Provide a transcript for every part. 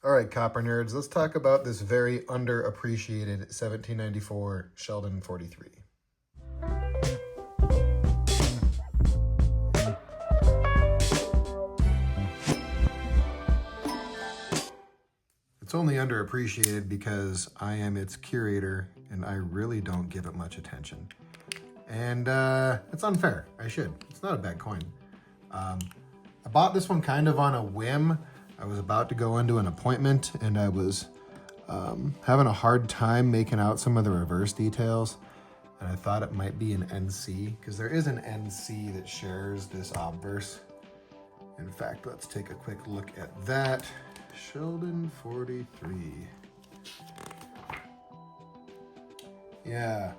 All right, copper nerds, let's talk about this very underappreciated 1794 Sheldon 43. It's only underappreciated because I am its curator and I really don't give it much attention. And it's unfair. I should. It's not a bad coin. I bought this one kind of on a whim. I was about to go into an appointment and I was having a hard time making out some of the reverse details. And I thought it might be an NC because there is an NC that shares this obverse. In fact, let's take a quick look at that. Sheldon 43. Yeah,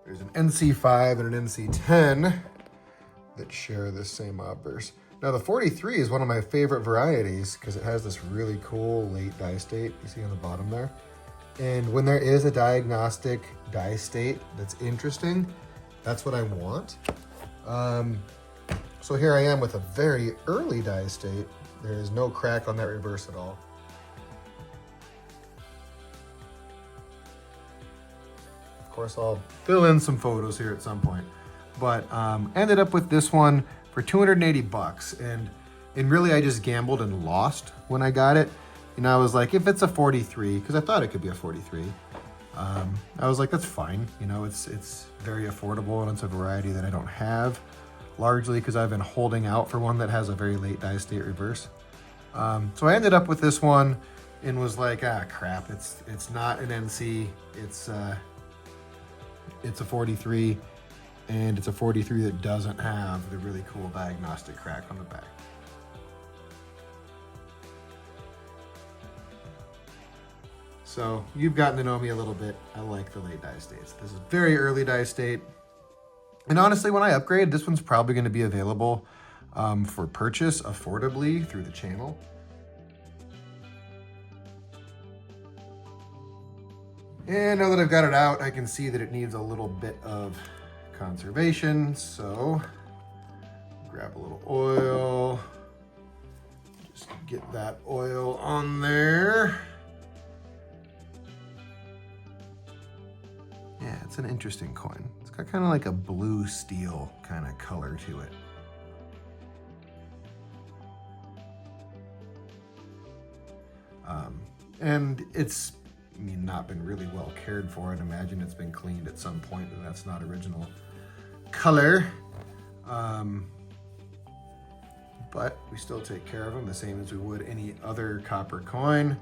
there's an NC5 and an NC10 that share the same obverse. Now the 43 is one of my favorite varieties because it has this really cool late die state you see on the bottom there. And when there is a diagnostic die state that's interesting, that's what I want. So here I am with a very early die state. There is no crack on that reverse at all. Of course, I'll fill in some photos here at some point. But ended up with this one for 280 bucks. And really I just gambled and lost when I got it. You know, I was like, if it's a 43, because I thought it could be a 43. I was like, that's fine. You know, it's very affordable and it's a variety that I don't have, largely because I've been holding out for one that has a very late die state reverse. So I ended up with this one and was like, ah, crap, it's not an NC, it's a 43. And it's a 43 that doesn't have the really cool diagnostic crack on the back. So you've gotten to know me a little bit. I like the late die states. This is very early die state. And honestly, when I upgrade, this one's probably going to be available for purchase affordably through the channel. And now that I've got it out, I can see that it needs a little bit of conservation, so grab a little oil, just get that oil on there. Yeah, it's an interesting coin. It's got kind of like a blue steel kind of color to it. And it's, I mean, not been really well cared for. I'd imagine it's been cleaned at some point, and that's not original color. But we still take care of them the same as we would any other copper coin,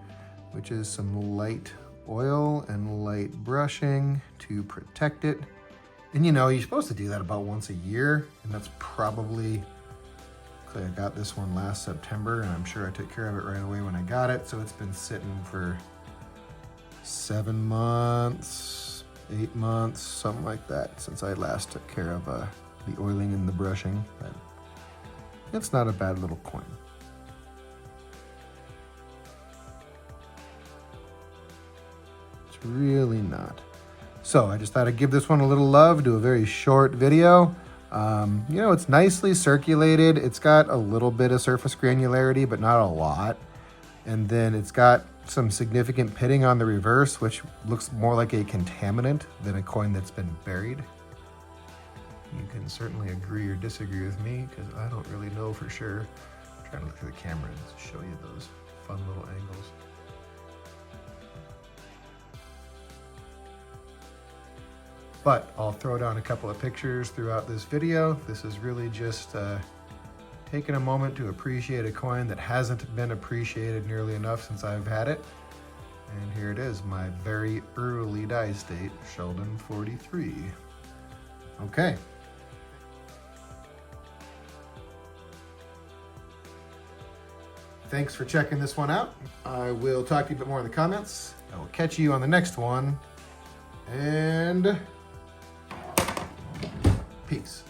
which is some light oil and light brushing to protect it. And you know, you're supposed to do that about once a year, and that's probably, I got this one last September, and I'm sure I took care of it right away when I got it, so it's been sitting for 7 months, 8 months, something like that, since I last took care of the oiling and the brushing. But it's not a bad little coin. It's really not. So I just thought I'd give this one a little love, do a very short video. You know, it's nicely circulated. It's got a little bit of surface granularity, but not a lot. And then it's got some significant pitting on the reverse, which looks more like a contaminant than a coin that's been buried. You can certainly agree or disagree with me, because I don't really know for sure. I'm trying to look through the camera and show you those fun little angles. But I'll throw down a couple of pictures throughout this video. This is really just taking a moment to appreciate a coin that hasn't been appreciated nearly enough since I've had it. And here it is, my very early die state, Sheldon 43. Okay. Thanks for checking this one out. I will talk to you a bit more in the comments. I will catch you on the next one. And peace.